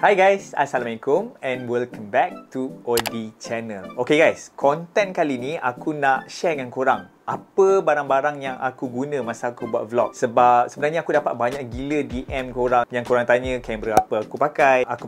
Hi guys, Assalamualaikum and welcome back to OD channel. Okay guys, konten kali ni aku nak share dengan korang apa barang-barang yang aku guna masa aku buat vlog. Sebab sebenarnya aku dapat banyak gila DM korang yang korang tanya kamera apa aku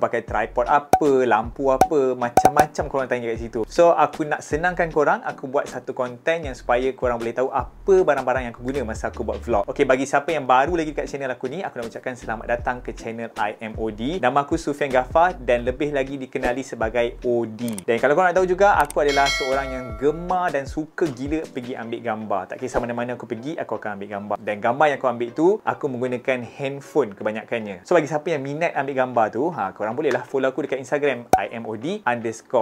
pakai tripod apa, lampu apa, macam-macam korang tanya kat situ. So aku nak senangkan korang, aku buat satu konten yang supaya korang boleh tahu apa barang-barang yang aku guna masa aku buat vlog. Okay, bagi siapa yang baru lagi kat channel aku ni, aku nak ucapkan selamat datang ke channel IMOD. Nama aku Sufian Ghaffar dan lebih lagi dikenali sebagai OD. Dan kalau korang nak tahu juga, aku adalah seorang yang gemar dan suka gila pergi ambil gambar. Tak kisah mana-mana aku pergi, aku akan ambil gambar. Dan gambar yang aku ambil tu, aku menggunakan handphone kebanyakannya. So bagi siapa yang minat ambil gambar tu, korang bolehlah follow aku dekat Instagram IMOD_.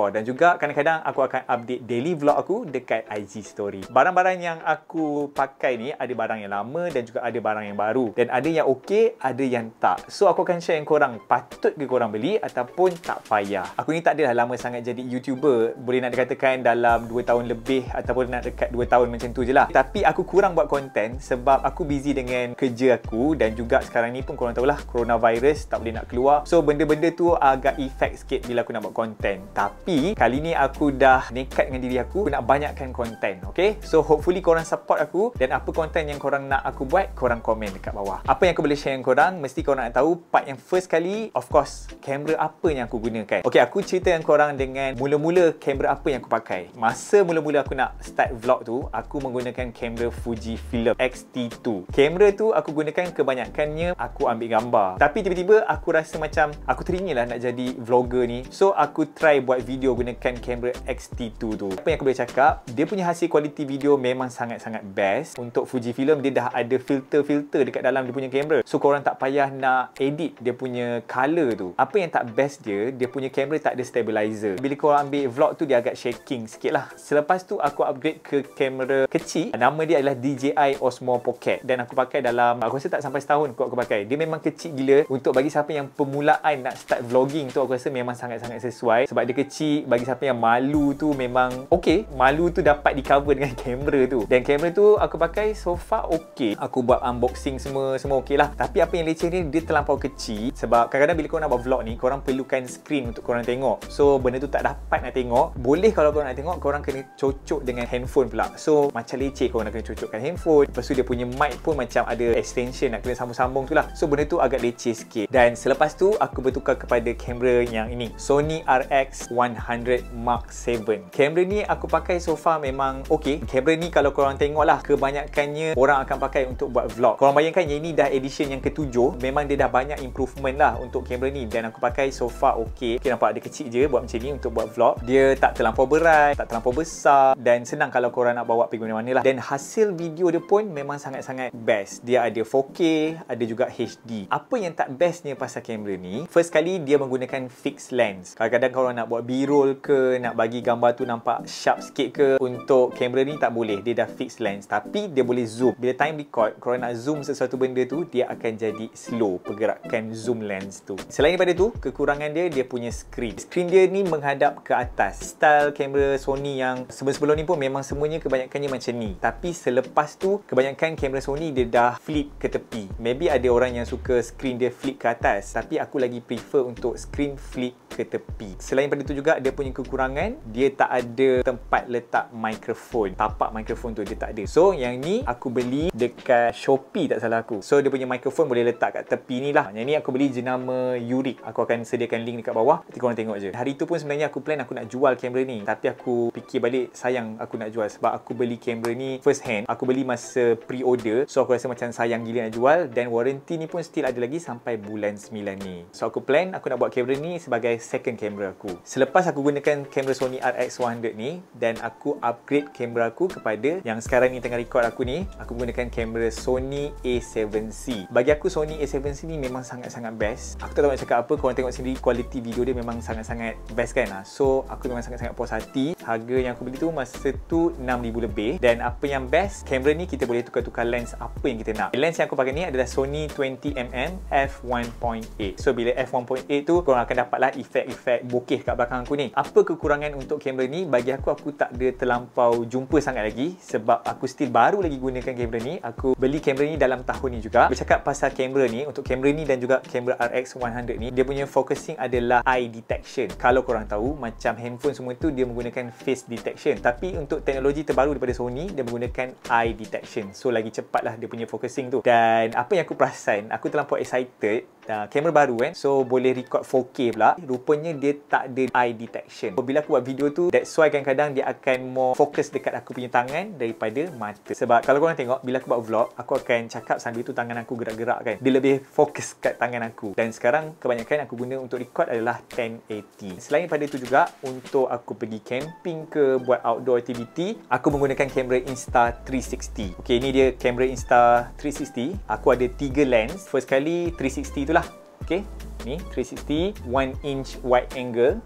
Dan juga kadang-kadang aku akan update daily vlog aku dekat IG story. Barang-barang yang aku pakai ni, ada barang yang lama dan juga ada barang yang baru. Dan ada yang okey, ada yang tak. So aku akan share dengan korang, patut ke korang beli ataupun tak payah. Aku ni tak adalah lama sangat jadi YouTuber. Boleh nak dikatakan dalam 2 tahun lebih ataupun nak dekat 2 tahun macam tu je lah. Tapi aku kurang buat konten sebab aku busy dengan kerja aku dan juga sekarang ni pun korang tahulah coronavirus, tak boleh nak keluar. So benda-benda tu agak effect sikit bila aku nak buat konten. Tapi kali ni aku dah nekat dengan diri aku nak banyakkan konten. Okay, so hopefully korang support aku dan apa konten yang korang nak aku buat, korang komen dekat bawah. Apa yang aku boleh share dengan korang, mesti korang nak tahu. Part yang first kali, of course, kamera apa yang aku gunakan. Okay, aku cerita dengan korang dengan mula-mula kamera apa yang aku pakai. Masa mula-mula aku nak start vlog tu, aku menggunakan kamera Fujifilm X-T2. Kamera tu aku gunakan kebanyakannya aku ambil gambar. Tapi tiba-tiba aku rasa macam aku teringin lah nak jadi vlogger ni. So aku try buat video gunakan kamera X-T2 tu. Apa yang aku boleh cakap, dia punya hasil kualiti video memang sangat-sangat best. Untuk Fujifilm, dia dah ada filter-filter dekat dalam dia punya kamera. So korang tak payah nak edit dia punya color tu. Apa yang tak best dia punya kamera tak ada stabilizer. Bila korang ambil vlog tu, dia agak shaking sikit lah. Selepas tu aku upgrade ke kamera kecil. Nama dia adalah DJI Osmo Pocket. Dan aku pakai dalam, aku rasa tak sampai setahun aku pakai. Dia memang kecil gila. Untuk bagi siapa yang permulaan nak start vlogging tu, aku rasa memang sangat-sangat sesuai. Sebab dia kecil. Bagi siapa yang malu tu memang okey. Malu tu dapat di cover dengan kamera tu. Dan kamera tu aku pakai so far okey. Aku buat unboxing semua okey lah. Tapi apa yang leceh ni, dia terlampau kecil. Sebab kadang-kadang bila korang nak buat vlog ni, korang perlukan screen untuk korang tengok. So benda tu tak dapat nak tengok. Boleh kalau korang nak tengok, korang kena cocok dengan handphone pula. So macam leceh korang nak kena cocokkan handphone. Lepas tu dia punya mic pun macam ada extension nak kena sambung-sambung tu lah. So benda tu agak leceh sikit. Dan selepas tu aku bertukar kepada kamera yang ini, Sony RX100 Mark VII. Kamera ni aku pakai so far memang okey. Kamera ni kalau korang tengok lah, kebanyakannya orang akan pakai untuk buat vlog. Korang bayangkan yang ini dah edition yang ke-7. Memang dia dah banyak improvement lah untuk kamera ni. Dan aku pakai so far okey. Okay, nampak dia kecil je buat macam ni untuk buat vlog. Dia tak terlampau berat, tak terlampau besar dan senang kalau korang nak bawa pergi mana-mana lah. Dan hasil video dia pun memang sangat-sangat best. Dia ada 4K, ada juga HD. Apa yang tak bestnya pasal kamera ni, first kali dia menggunakan fixed lens. Kadang-kadang korang nak buat B-roll ke, nak bagi gambar tu nampak sharp sikit ke, untuk kamera ni tak boleh. Dia dah fixed lens. Tapi dia boleh zoom. Bila time record, korang nak zoom sesuatu benda tu, dia akan jadi slow pergerakan zoom lens tu. Selain daripada tu, kekurangan dia punya screen. Screen dia ni menghadap ke atas. Style kamera Sony yang sebelum-sebelum ni pun memang semuanya kebanyakannya macam ni. Tapi selepas tu, kebanyakan kamera Sony dia dah flip ke tepi. Maybe ada orang yang suka screen dia flip ke atas, tapi aku lagi prefer untuk screen flip ke tepi. Selain daripada tu juga, dia punya kekurangan, dia tak ada tempat letak mikrofon. Tapak mikrofon tu dia tak ada. So yang ni aku beli dekat Shopee tak salah aku. So dia punya mikrofon boleh letak kat tepi ni lah. Yang ni aku beli jenama Yurik. Aku akan sediakan link dekat bawah, nanti korang tengok je. Hari tu pun sebenarnya aku plan aku nak jual kamera ni, tapi aku fikir balik, sayang aku nak jual sebab aku beli kamera ni first hand. Aku beli masa pre-order. So aku rasa macam sayang gila nak jual. Dan warranty ni pun still ada lagi sampai bulan 9 ni. So aku plan aku nak buat kamera ni sebagai second kamera aku. Selepas aku gunakan kamera Sony RX100 ni dan aku upgrade kamera aku kepada yang sekarang ni tengah record aku ni, aku gunakan kamera Sony A7C. Bagi aku Sony A7C ni memang sangat-sangat best. Aku tak tahu nak cakap apa, korang tengok sendiri kualiti video dia memang sangat-sangat best kan. So aku memang sangat-sangat puas hati. Harga yang aku beli tu masa tu 6,000 lebih. Dan apa yang best, kamera ni kita boleh tukar-tukar lens apa yang kita nak. Lens yang aku pakai ni adalah Sony 20mm f1.8. So bila f1.8 tu korang akan dapatlah efek efek-efek bokeh kat belakang aku ni. Apa kekurangan untuk kamera ni? Bagi aku tak ada terlampau jumpa sangat lagi sebab aku still baru lagi gunakan kamera ni. Aku beli kamera ni dalam tahun ni juga. Bercakap pasal kamera ni, untuk kamera ni dan juga kamera RX 100 ni, dia punya focusing adalah eye detection. Kalau korang tahu, macam handphone semua tu dia menggunakan face detection, tapi untuk teknologi terbaru daripada Sony, dia menggunakan eye detection. So lagi cepatlah dia punya focusing tu. Dan apa yang aku perasan, aku terlampau excited. Kamera baru kan, so boleh record 4K pula. Rupanya dia tak ada eye detection. So, bila aku buat video tu, that's why kadang-kadang dia akan more fokus dekat aku punya tangan daripada mata. Sebab kalau korang tengok, bila aku buat vlog, aku akan cakap sambil tu tangan aku gerak-gerak kan. Dia lebih fokus kat tangan aku. Dan sekarang kebanyakan aku guna untuk record adalah 1080. Selain pada tu juga, untuk aku pergi camping ke buat outdoor activity, aku menggunakan kamera Insta360. Okay, ni dia kamera Insta360. Aku ada 3 lens. First kali 360 tu lah. Okay, ni 360 1 inch wide angle.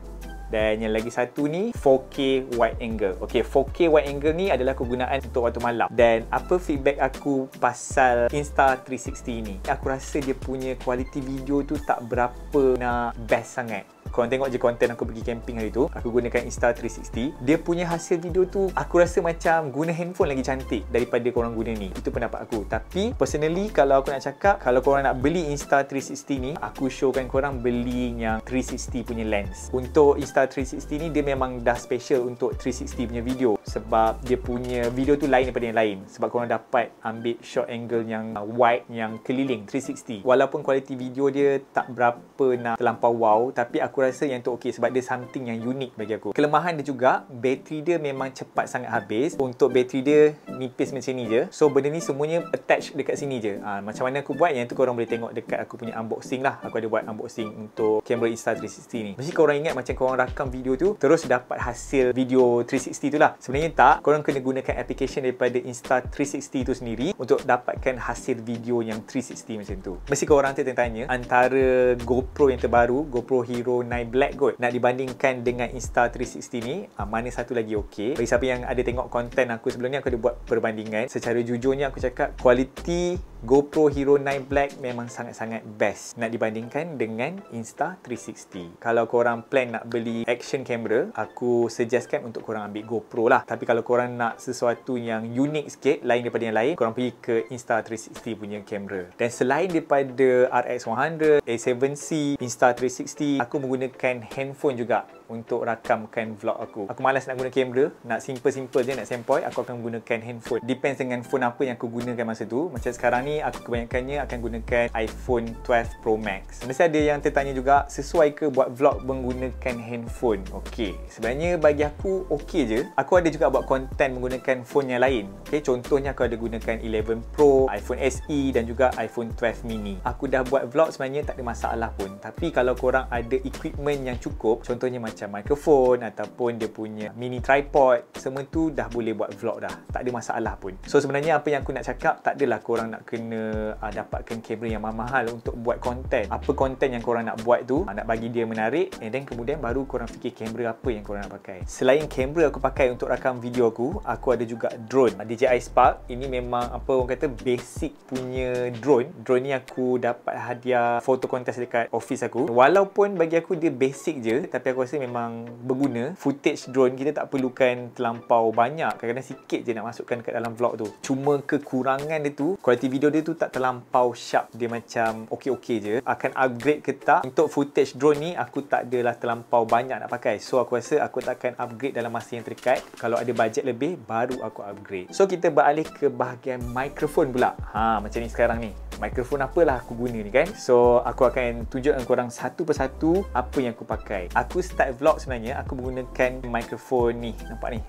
Dan yang lagi satu ni 4K wide angle. Okay, 4K wide angle ni adalah kegunaan untuk waktu malam. Dan apa feedback aku pasal Insta360 ni? Aku rasa dia punya quality video tu tak berapa nak best sangat. Korang tengok je konten aku pergi camping hari tu, aku gunakan Insta360. Dia punya hasil video tu aku rasa macam guna handphone lagi cantik daripada korang guna ni. Itu pendapat aku. Tapi personally, kalau aku nak cakap, kalau korang nak beli Insta360 ni, aku showkan korang beli yang 360 punya lens. Untuk Insta360 ni, dia memang dah special untuk 360 punya video. Sebab dia punya video tu lain daripada yang lain. Sebab korang dapat ambil short angle yang wide, yang keliling 360. Walaupun kualiti video dia tak berapa nak terlampau wow, tapi aku rasa yang tu okey sebab dia something yang unik bagi aku. Kelemahan dia juga, bateri dia memang cepat sangat habis. Untuk bateri dia nipis macam ni je. So benda ni semuanya attach dekat sini je. Macam mana aku buat, yang tu korang boleh tengok dekat aku punya unboxing lah. Aku ada buat unboxing untuk kamera Insta360 ni. Mesti korang ingat macam korang rakam video tu terus dapat hasil video 360 tu lah. Sebenarnya tak. Korang kena gunakan application daripada Insta360 tu sendiri untuk dapatkan hasil video yang 360 macam tu. Mesti korang tanya antara GoPro yang terbaru, GoPro Hero 9 Black kot, nak dibandingkan dengan Insta360 ni, mana satu lagi okey. Bagi siapa yang ada tengok konten aku sebelum ni, aku ada buat perbandingan. Secara jujurnya aku cakap kualiti GoPro Hero 9 Black memang sangat-sangat best nak dibandingkan dengan Insta360. Kalau korang plan nak beli action camera, aku suggestkan untuk korang ambil GoPro lah. Tapi kalau korang nak sesuatu yang unik sikit, lain daripada yang lain, korang pergi ke Insta360 punya kamera. Dan selain daripada RX 100, A7C, Insta360, aku menggunakan handphone juga untuk rakamkan vlog aku. Aku malas nak guna kamera, nak simple-simple je, nak sempoi, aku akan gunakan handphone. Depends dengan phone apa yang aku gunakan masa tu. Macam sekarang ni, aku kebanyakannya akan gunakan iPhone 12 Pro Max. Mesti ada yang tertanya juga, sesuai ke buat vlog menggunakan handphone? Okey, sebenarnya bagi aku okey je. Aku ada juga buat konten menggunakan phone yang lain. Okey, contohnya aku ada gunakan 11 Pro, iPhone SE dan juga iPhone 12 mini. Aku dah buat vlog sebenarnya tak ada masalah pun. Tapi kalau korang ada equipment yang cukup, contohnya macam mikrofon ataupun dia punya mini tripod, semua tu dah boleh buat vlog dah. Tak ada masalah pun. So sebenarnya apa yang aku nak cakap, tak adalah korang nak kena dapatkan kamera yang mahal-mahal untuk buat konten. Apa konten yang korang nak buat tu, nak bagi dia menarik, and then kemudian baru korang fikir kamera apa yang korang nak pakai. Selain kamera aku pakai untuk rakam video aku ada juga drone. DJI Spark. Ini memang apa orang kata basic punya drone. Drone ni aku dapat hadiah foto kontes dekat office aku. Walaupun bagi aku dia basic je, tapi aku rasa memang berguna. Footage drone kita tak perlukan terlampau banyak. Kadang-kadang sikit je nak masukkan kat dalam vlog tu. Cuma kekurangan dia tu, kualiti video dia tu tak terlampau sharp. Dia macam okey-okey je. Akan upgrade ke tak? Untuk footage drone ni, aku tak adalah terlampau banyak nak pakai. So aku rasa aku takkan upgrade dalam masa yang terdekat. Kalau ada bajet lebih, baru aku upgrade. So kita beralih ke bahagian mikrofon pula. Macam ni sekarang ni. Mikrofon apalah aku guna ni kan. So aku akan tunjukkan korang satu persatu apa yang aku pakai. Aku start vlog sebenarnya aku menggunakan mikrofon ni. Nampak ni?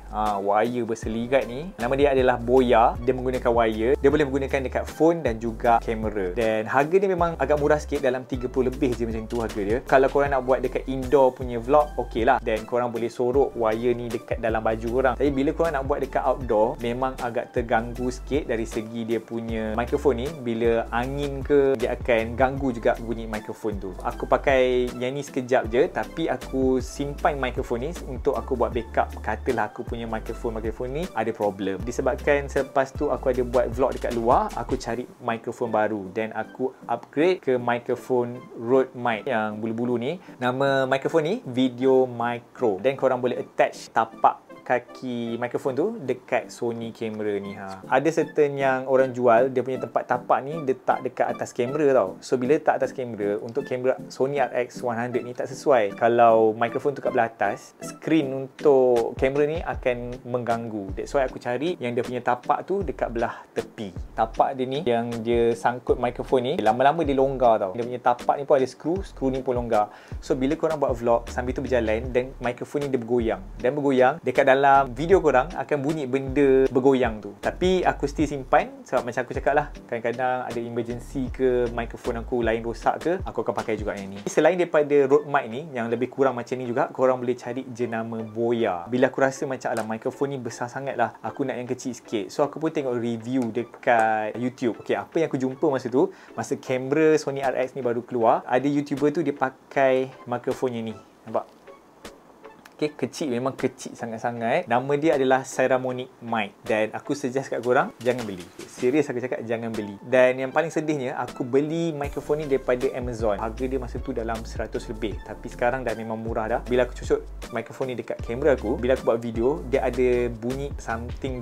Wire berseligat ni. Nama dia adalah Boya. Dia menggunakan wire. Dia boleh menggunakan dekat phone dan juga kamera. Dan harga dia memang agak murah sikit, dalam 30 lebih je macam tu harga dia. Kalau korang nak buat dekat indoor punya vlog, okey lah. Dan korang boleh sorok wire ni dekat dalam baju korang. Tapi bila korang nak buat dekat outdoor, memang agak terganggu sikit dari segi dia punya mikrofon ni. Bila angin ke, dia akan ganggu juga bunyi mikrofon tu. Aku pakai yang ni sekejap je, tapi aku simpan mikrofon ni untuk aku buat backup. Katalah aku punya mikrofon ni ada problem. Disebabkan selepas tu aku ada buat vlog dekat luar, aku cari mikrofon baru dan aku upgrade ke mikrofon Rode mic yang bulu-bulu ni. Nama mikrofon ni Video Micro, dan korang boleh attach tapak kaki mikrofon tu dekat Sony kamera ni. Ada certain yang orang jual dia punya tempat tapak ni letak dekat atas kamera tau. So bila letak atas kamera, untuk kamera Sony RX100 ni tak sesuai. Kalau mikrofon tu kat belah atas, skrin untuk kamera ni akan mengganggu. That's why aku cari yang dia punya tapak tu dekat belah tepi. Tapak dia ni yang dia sangkut mikrofon ni, lama-lama dia longgar tau. Dia punya tapak ni pun ada skru ni pun longgar. So bila korang buat vlog sambil tu berjalan dan mikrofon ni dia bergoyang, dan bergoyang dekat dalam video korang akan bunyi benda bergoyang tu. Tapi aku still simpan sebab macam aku cakap lah, kadang-kadang ada emergency ke, mikrofon aku lain rosak ke, aku akan pakai juga yang ni. Selain daripada Rode mic ni yang lebih kurang macam ni juga, korang boleh cari jenama Boya. Bila aku rasa macam alah mikrofon ni besar sangat lah, aku nak yang kecil sikit. So aku pun tengok review dekat YouTube. Okay, apa yang aku jumpa masa tu, masa kamera Sony RX ni baru keluar, ada YouTuber tu dia pakai mikrofon yang ni. Nampak? Okay, kecil, memang kecil sangat-sangat. Nama dia adalah Ceramonic Mic, dan aku suggest kat korang jangan beli. Serius aku cakap, jangan beli. Dan yang paling sedihnya, aku beli mikrofon ni daripada Amazon. Harga dia masa tu dalam 100 lebih, tapi sekarang dah memang murah dah. Bila aku cucuk mikrofon ni dekat kamera aku, bila aku buat video, dia ada bunyi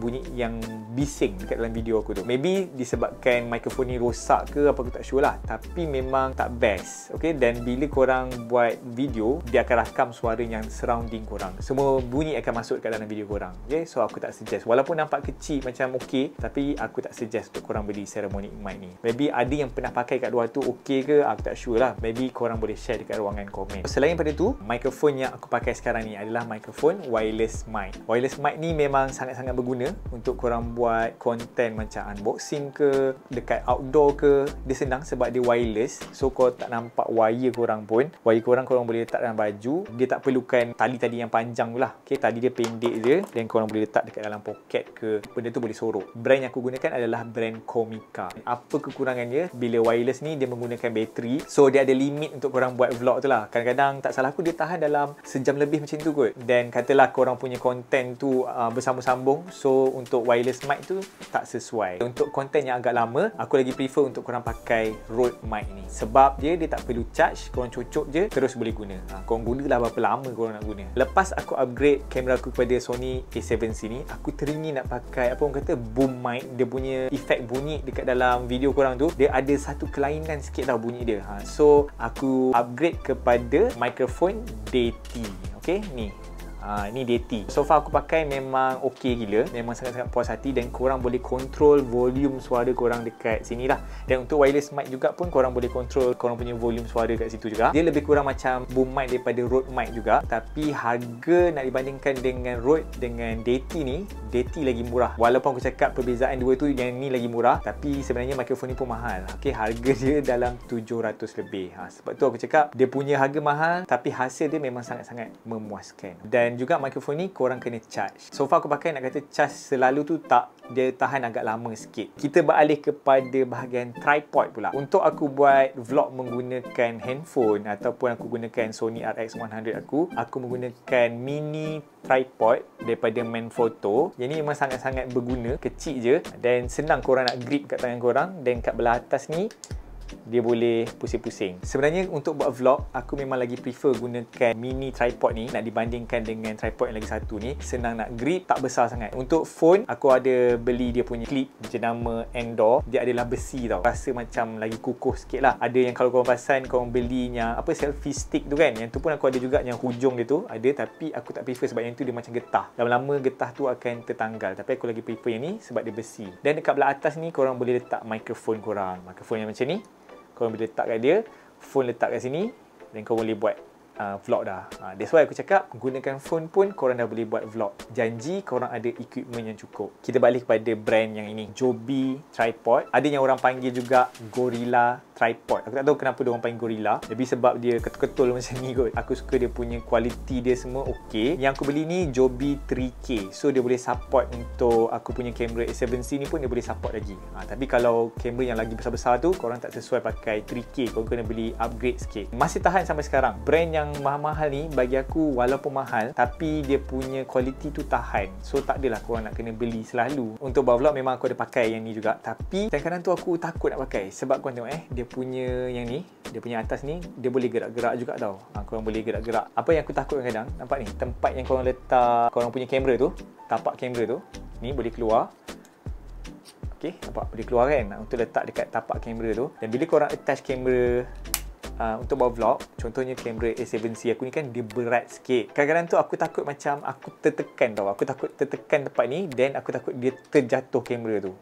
bunyi yang bising dekat dalam video aku tu. Maybe disebabkan mikrofon ni rosak ke apa, aku tak sure lah, tapi memang tak best. Okay, dan bila korang buat video, dia akan rakam suara yang surrounding korang. Semua bunyi akan masuk kat dalam video korang. Okay, so aku tak suggest. Walaupun nampak kecil macam okey, tapi aku tak suggest untuk korang beli Ceramonic mic ni. Maybe ada yang pernah pakai kat luar tu okey ke, aku tak sure lah. Maybe korang boleh share dekat ruangan komen. Selain daripada tu, mikrofon yang aku pakai sekarang ni adalah mikrofon wireless mic. Wireless mic ni memang sangat-sangat berguna untuk korang buat konten macam unboxing ke, dekat outdoor ke. Dia senang sebab dia wireless. So korang tak nampak wire korang pun. Wire korang boleh letak dalam baju. Dia tak perlukan tali-tali yang panjang tu lah. Okay, tadi dia pendek je, dan korang boleh letak dekat dalam poket ke, benda tu boleh sorok. Brand yang aku gunakan adalah brand Comica. Apa kekurangan dia? Bila wireless ni dia menggunakan bateri, so dia ada limit untuk korang buat vlog tu lah. Kadang-kadang tak salah aku dia tahan dalam sejam lebih macam tu kot. Dan katalah korang punya konten tu bersambung-sambung, so untuk wireless mic tu tak sesuai. Untuk konten yang agak lama, aku lagi prefer untuk korang pakai Rode mic ni, sebab dia tak perlu charge, korang cucuk je terus boleh guna. Korang guna lah berapa lama korang nak guna. Lepas aku upgrade kamera aku kepada Sony A7C ni, aku teringin nak pakai apa orang kata boom mic. Dia punya efek bunyi dekat dalam video korang tu, dia ada satu kelainan sikit tau bunyi dia. So aku upgrade kepada mikrofon DT. Okay, ni ni DT. So far aku pakai memang okey gila, memang sangat-sangat puas hati, dan korang boleh control volume suara korang dekat sini lah. Dan untuk wireless mic juga pun korang boleh control korang punya volume suara kat situ juga. Dia lebih kurang macam boom mic daripada Rode mic juga, tapi harga nak dibandingkan dengan Rode dengan DT ni, DT lagi murah. Walaupun aku cakap perbezaan dua tu, yang ni lagi murah, tapi sebenarnya mikrofon ni pun mahal. Okay, harga dia dalam 700 lebih. Sebab tu aku cakap dia punya harga mahal, tapi hasil dia memang sangat-sangat memuaskan. Dan juga mikrofon ni korang kena charge. So far aku pakai, nak kata charge selalu tu tak, dia tahan agak lama sikit. Kita beralih kepada bahagian tripod pula. Untuk aku buat vlog menggunakan handphone ataupun aku gunakan Sony RX100 aku menggunakan mini tripod daripada Manfrotto. Yang ni memang sangat-sangat berguna, kecil je dan senang korang nak grip kat tangan korang, dan kat belah atas ni dia boleh pusing-pusing. Sebenarnya untuk buat vlog, aku memang lagi prefer gunakan mini tripod ni nak dibandingkan dengan tripod yang lagi satu ni. Senang nak grip, tak besar sangat. Untuk phone, aku ada beli dia punya clip jenama Endor. Dia adalah besi tau. Rasa macam lagi kukuh sikit lah. Ada yang kalau korang perasan, korang belinya apa, selfie stick tu kan, yang tu pun aku ada juga yang hujung dia tu ada, tapi aku tak prefer sebab yang tu dia macam getah. Lama-lama getah tu akan tertanggal. Tapi aku lagi prefer yang ni sebab dia besi. Dan dekat belah atas ni korang boleh letak mikrofon korang. Mikrofon yang macam ni korang boleh letak kat dia, phone letak kat sini, dan korang boleh buat vlog dah. That's why aku cakap gunakan phone pun korang dah boleh buat vlog. Janji korang ada equipment yang cukup. Kita balik kepada brand yang ini, Joby Tripod. Ada yang orang panggil juga Gorilla tripod. Aku tak tahu kenapa dia orang panggil Gorilla. Lebih sebab dia ketul-ketul macam ni kot. Aku suka dia punya kualiti dia semua okey. Yang aku beli ni Joby 3K. So dia boleh support untuk aku punya kamera A7C ni pun dia boleh support lagi. Tapi kalau kamera yang lagi besar-besar tu korang tak sesuai pakai 3K, korang kena beli upgrade sikit. Masih tahan sampai sekarang. Brand yang mahal-mahal ni bagi aku walaupun mahal tapi dia punya kualiti tu tahan. So tak adalah korang nak kena beli selalu. Untuk buat vlog memang aku ada pakai yang ni juga. Tapi kadang-kadang tu aku takut nak pakai sebab korang tengok dia punya yang ni, dia punya atas ni dia boleh gerak-gerak juga tau. Korang boleh gerak-gerak. Apa yang aku takut kadang-kadang, nampak ni tempat yang korang letak korang punya kamera tu, tapak kamera tu ni boleh keluar. Okey, nampak boleh keluar kan untuk letak dekat tapak kamera tu. Dan bila korang attach kamera untuk buat vlog, contohnya kamera A7C aku ni kan dia berat sikit. Kadang-kadang tu aku takut macam aku tertekan tau. Aku takut tertekan tempat ni dan aku takut dia terjatuh kamera tu.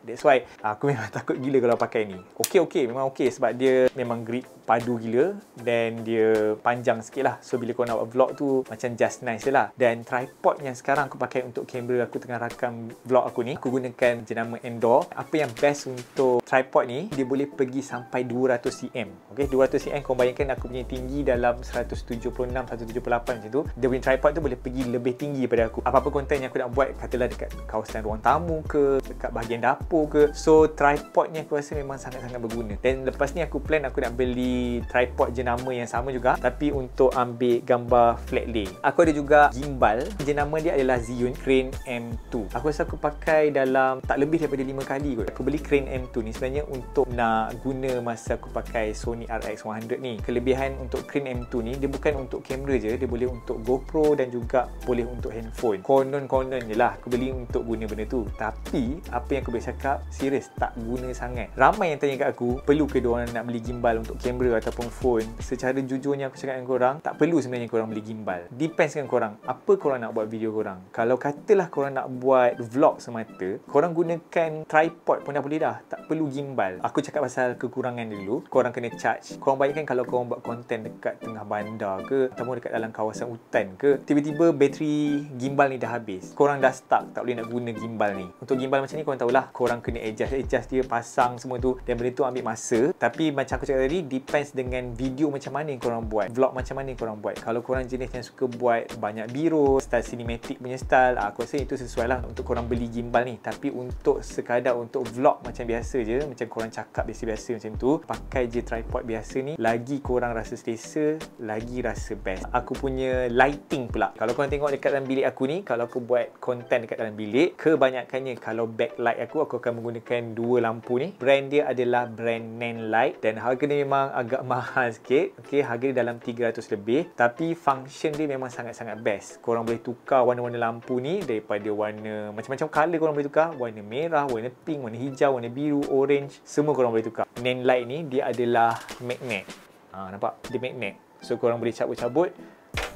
That's why aku memang takut gila kalau pakai ni. Okey, memang okey sebab dia memang grip padu gila dan dia panjang sikit lah. So bila kau nak buat vlog tu macam just nice je lah. Dan tripod yang sekarang aku pakai untuk kamera aku tengah rakam vlog aku ni, aku gunakan jenama Endor. Apa yang best untuk tripod ni, dia boleh pergi sampai 200cm. Okay, 200cm kau bayangkan aku punya tinggi dalam 176, 178 macam tu. Dia punya tripod tu boleh pergi lebih tinggi daripada aku. Apa-apa konten yang aku nak buat, katalah dekat kawasan ruang tamu ke, dekat bahagian dapur ke. So tripod ni aku rasa memang sangat-sangat berguna. Dan lepas ni aku plan aku nak beli tripod jenama yang sama juga tapi untuk ambil gambar flat lay. Aku ada juga gimbal, jenama dia adalah Zhiyun Crane M2. Aku rasa aku pakai dalam tak lebih daripada 5 kali kot. Aku beli Crane M2 ni sebenarnya untuk nak guna masa aku pakai Sony RX100 ni. Kelebihan untuk Crane M2 ni, dia bukan untuk kamera je, dia boleh untuk GoPro dan juga boleh untuk handphone. Konon je lah aku beli untuk guna benda tu. Tapi apa yang aku boleh cakap, serius tak guna sangat. Ramai yang tanya kat aku, perlu ke diorang nak beli gimbal untuk kamera ataupun phone? Secara jujurnya aku cakap dengan korang, tak perlu sebenarnya korang beli gimbal. Depends dengan korang, apa korang nak buat video korang. Kalau katalah korang nak buat vlog semata, korang gunakan tripod pun dah boleh dah, tak perlu gimbal. Aku cakap pasal kekurangan dulu. Korang kena charge. Korang bayangkan kalau korang buat konten dekat tengah bandar ke ataupun dekat dalam kawasan hutan ke, tiba-tiba bateri gimbal ni dah habis, korang dah stuck, tak boleh nak guna gimbal ni. Untuk gimbal macam ni korang tahulah, korang kena adjust dia, pasang semua tu, dan benda tu ambil masa. Tapi macam aku cakap tadi, depends dengan video macam mana yang korang buat, vlog macam mana yang korang buat. Kalau korang jenis yang suka buat banyak biro, style cinematic punya style, aku rasa itu sesuai lah untuk korang beli gimbal ni. Tapi untuk sekadar untuk vlog macam biasa je, macam korang cakap biasa-biasa macam tu, pakai je tripod biasa ni, lagi korang rasa selesa, lagi rasa best. Aku punya lighting pula, kalau korang tengok dekat dalam bilik aku ni, kalau aku buat konten dekat dalam bilik, kebanyakannya kalau backlight aku akan menggunakan dua lampu ni. Brand dia adalah brand Nanlite dan harga dia memang agak mahal sikit. Okay, harga dia dalam 300 lebih, tapi function dia memang sangat-sangat best. Korang boleh tukar warna-warna lampu ni daripada warna macam-macam color, korang boleh tukar. Warna merah, warna pink, warna hijau, warna biru, orange, semua korang boleh tukar. Nanlite ni dia adalah magnet. Nampak? Dia magnet. So korang boleh cabut-cabut,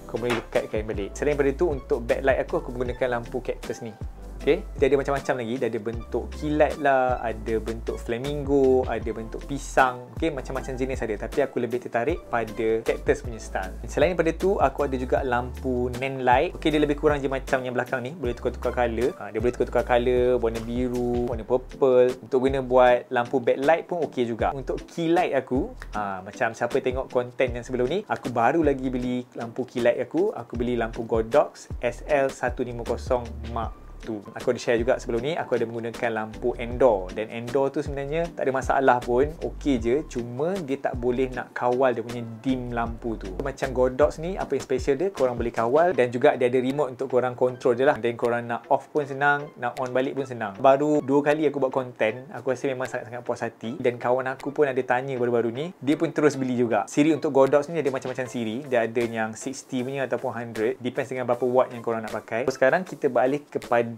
korang boleh lekatkan balik. Selain daripada tu, untuk backlight aku menggunakan lampu cactus ni. Okay, dia ada macam-macam lagi. Dia ada bentuk kilat lah, ada bentuk flamingo, ada bentuk pisang. Okay, macam-macam jenis ada. Tapi aku lebih tertarik pada cactus punya style. Selain daripada tu, aku ada juga lampu Nanlite. Okay, dia lebih kurang je macam yang belakang ni. Boleh tukar-tukar colour. Dia boleh tukar-tukar colour, warna biru, warna purple. Untuk guna buat lampu backlight pun okey juga. Untuk key light aku, macam siapa tengok konten yang sebelum ni, aku baru lagi beli lampu key light aku. Aku beli lampu Godox SL150 Mark tu. Aku ada share juga sebelum ni, aku ada menggunakan lampu Endor. Dan Endor tu sebenarnya tak ada masalah pun, okey je. Cuma dia tak boleh nak kawal dia punya dim lampu tu. Macam Godox ni, apa yang special dia, korang boleh kawal dan juga dia ada remote untuk korang control je lah. Dan korang nak off pun senang, nak on balik pun senang. Baru 2 kali aku buat konten, aku rasa memang sangat-sangat puas hati. Dan kawan aku pun ada tanya baru-baru ni, dia pun terus beli juga. Siri untuk Godox ni ada macam-macam siri. Dia ada yang 60 punya ataupun 100, depends dengan berapa watt yang korang nak pakai. So, sekarang kita beralih kepada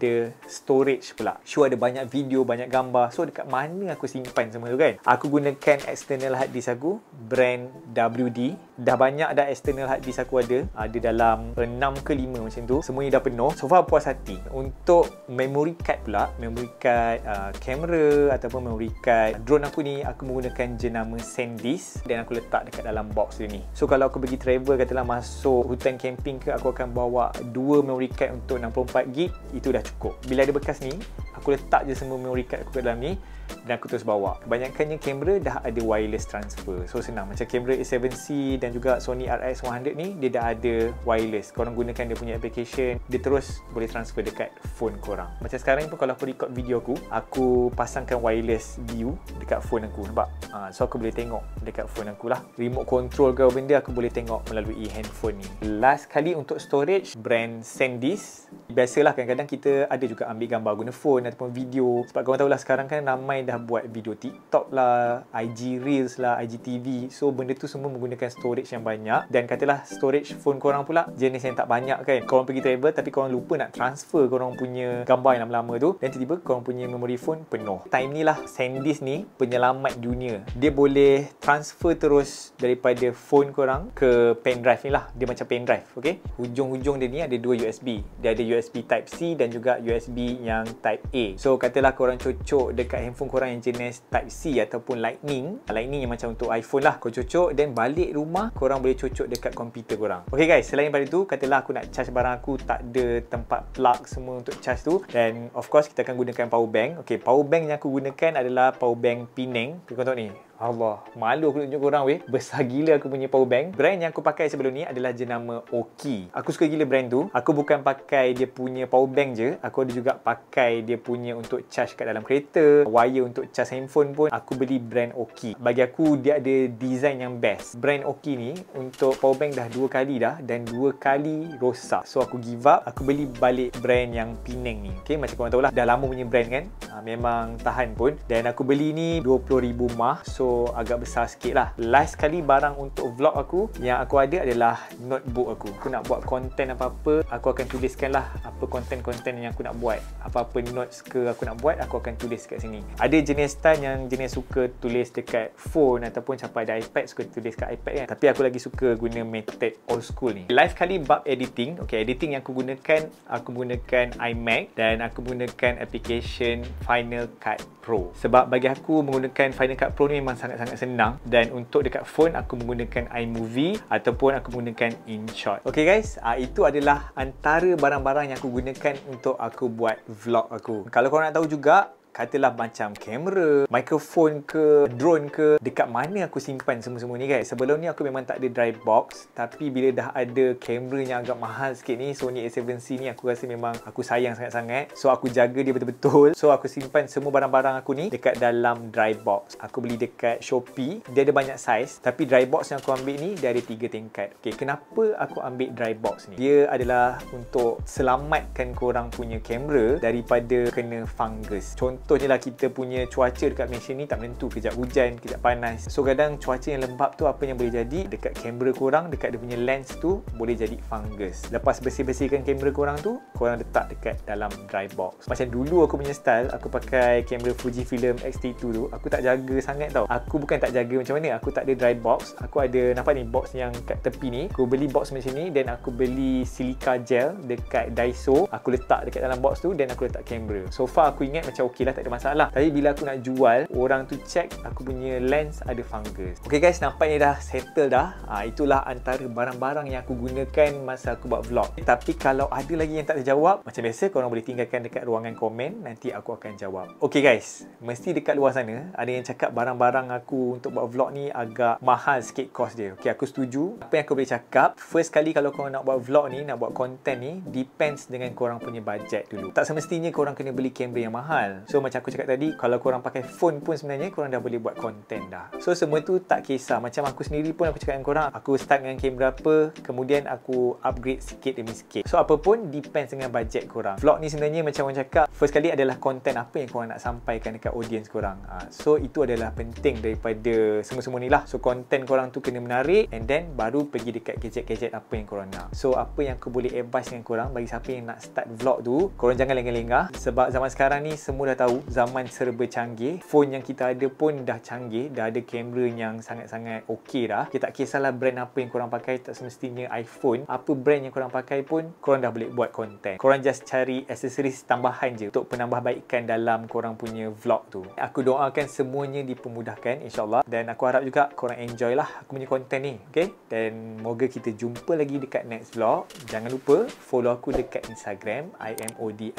storage pula. Sure, ada banyak video, banyak gambar. So dekat mana aku simpan semua tu kan? Aku gunakan external hard disk aku, brand WD. Dah banyak dah external hard disk aku ada. Ada dalam 6 ke 5 macam tu. Semuanya dah penuh. So far puas hati. Untuk memory card pula, memory card kamera ataupun memory card drone aku ni, aku menggunakan jenama SanDisk dan aku letak dekat dalam box dia ni. So kalau aku pergi travel, katalah masuk hutan camping ke, aku akan bawa 2 memory card untuk 64GB, itu dah cukup. Bila ada bekas ni, aku letak je semua memory card aku kat dalam ni. dan aku terus bawa. Kebanyakannya kamera dah ada wireless transfer. So senang. Macam kamera A7C dan juga Sony RX100 ni, dia dah ada wireless. Korang gunakan dia punya application, dia terus boleh transfer dekat phone korang. Macam sekarang pun kalau aku record video aku pasangkan wireless view dekat phone aku. Nampak? So aku boleh tengok dekat phone aku lah. Remote control ke benda aku boleh tengok melalui handphone ni. Last kali untuk storage, brand SanDisk. Biasalah kadang-kadang kita ada juga ambil gambar guna phone ataupun video. Sebab korang tahulah sekarang kan ramai dah buat video TikTok lah, IG Reels lah, IGTV. So benda tu semua menggunakan storage yang banyak. Dan katalah storage phone korang pula jenis yang tak banyak kan. Korang pergi travel tapi korang lupa nak transfer korang punya gambar yang lama-lama tu, dan tiba-tiba korang punya memory phone penuh. Time ni lah SanDisk ni penyelamat dunia. Dia boleh transfer terus daripada phone korang ke pen drive ni lah. Dia macam pen drive, okay? Hujung-hujung dia ni ada dua USB. Dia ada USB Type C dan juga USB yang Type A. So katalah korang cocok dekat handphone korang yang jenis Type C ataupun Lightning yang macam untuk iPhone lah. Korang cocok, dan balik rumah korang boleh cocok dekat komputer korang. Okay guys, selain daripada tu, katalah aku nak charge barang aku, tak ada tempat plug semua untuk charge tu, dan of course kita akan gunakan power bank. Okay, power bank yang aku gunakan adalah power bank Penang. Kau tengok ni. Allah, malu aku tunjuk korang weh. Besar gila aku punya power bank. Brand yang aku pakai sebelum ni adalah jenama Oki. Aku suka gila brand tu. Aku bukan pakai dia punya power bank je, aku ada juga pakai dia punya untuk charge kat dalam kereta, wire untuk charge handphone pun aku beli brand Oki. Bagi aku dia ada design yang best. Brand Oki ni untuk power bank dah 2 kali dah, dan 2 kali rosak. So aku give up, aku beli balik brand yang Penang ni. Okay, macam korang tahu lah, dah lama punya brand kan. Memang tahan pun. Dan aku beli ni 20,000 mah. So agak besar sikit lah. Last kali barang untuk vlog aku yang aku ada adalah notebook aku. Aku nak buat konten apa-apa, aku akan tuliskan lah apa konten-konten yang aku nak buat. Apa-apa notes ke aku nak buat, aku akan tulis kat sini. Ada jenis style yang jenis suka tulis dekat phone ataupun sampai ada iPad suka tulis kat iPad kan. Tapi aku lagi suka guna method old school ni. Last kali bab editing. Okay, editing yang aku gunakan iMac dan aku gunakan application Final Cut Pro. Sebab bagi aku menggunakan Final Cut Pro ni memang sangat-sangat senang, dan untuk dekat phone aku menggunakan iMovie ataupun aku menggunakan InShot. Okay guys, itu adalah antara barang-barang yang aku gunakan untuk aku buat vlog aku. Kalau korang nak tahu juga, katalah macam kamera, mikrofon ke, drone ke, dekat mana aku simpan semua-semua ni guys. Sebelum ni aku memang tak ada drive box, tapi bila dah ada kamera yang agak mahal sikit ni, Sony A7C ni, aku rasa memang aku sayang sangat-sangat. So aku jaga dia betul-betul. So aku simpan semua barang-barang aku ni dekat dalam drive box. Aku beli dekat Shopee. Dia ada banyak saiz, tapi drive box yang aku ambil ni dia ada 3 tingkat. Okay, kenapa aku ambil drive box ni? Dia adalah untuk selamatkan korang punya kamera daripada kena fungus. Contohnya lah, kita punya cuaca dekat Malaysia ni tak menentu, kejap hujan, kejap panas. So kadang cuaca yang lembap tu, apa yang boleh jadi dekat kamera korang, dekat dia punya lens tu boleh jadi fungus. Lepas bersih-bersihkan kamera korang tu, korang letak dekat dalam dry box. Macam dulu aku punya style, aku pakai kamera Fujifilm X-T2 tu, aku tak jaga sangat tau. Aku bukan tak jaga macam mana, aku tak ada dry box. Aku ada, nampak ni box yang kat tepi ni, aku beli box macam ni, dan aku beli silica gel dekat Daiso. Aku letak dekat dalam box tu, dan aku letak kamera. So far aku ingat macam okey lah, tak ada masalah. Tapi bila aku nak jual, orang tu check aku punya lens ada fungus. Okay guys, nampak ni dah settle dah. Itulah antara barang-barang yang aku gunakan masa aku buat vlog. Tapi kalau ada lagi yang tak terjawab, macam biasa korang boleh tinggalkan dekat ruangan komen, nanti aku akan jawab. Okay guys, mesti dekat luar sana ada yang cakap barang-barang aku untuk buat vlog ni agak mahal sikit cost dia. Okay, aku setuju. Apa yang aku boleh cakap, first kali kalau korang nak buat vlog ni, nak buat konten ni, depends dengan korang punya budget dulu. Tak semestinya korang kena beli kamera yang mahal. So macam aku cakap tadi, kalau korang pakai phone pun sebenarnya korang dah boleh buat konten dah. So semua tu tak kisah. Macam aku sendiri pun aku cakap dengan korang, aku start dengan kamera apa, kemudian aku upgrade sikit demi sikit. So apa pun depends dengan budget korang. Vlog ni sebenarnya macam orang cakap, first kali adalah konten apa yang korang nak sampaikan dekat audience korang. So itu adalah penting daripada semua-semua ni lah. So konten korang tu kena menarik, and then baru pergi dekat gadget-gadget apa yang korang nak. So apa yang aku boleh advice dengan korang, bagi siapa yang nak start vlog tu, korang jangan lengah-lengah. Sebab zaman sekarang ni semua dah tahu, zaman serba canggih. Phone yang kita ada pun dah canggih, dah ada kamera yang sangat-sangat okey dah. Kita tak kisahlah brand apa yang korang pakai, tak semestinya iPhone. Apa brand yang korang pakai pun, korang dah boleh buat konten. Korang just cari aksesoris tambahan je untuk penambahbaikan dalam korang punya vlog tu. Aku doakan semuanya dipermudahkan insyaAllah, dan aku harap juga korang enjoy lah aku punya konten ni. Okay? Dan moga kita jumpa lagi dekat next vlog. Jangan lupa follow aku dekat Instagram IMOD_,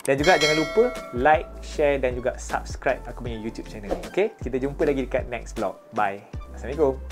dan juga jangan lupa like, share dan juga subscribe aku punya YouTube channel ni. Okay? Kita jumpa lagi dekat next vlog. Bye. Assalamualaikum.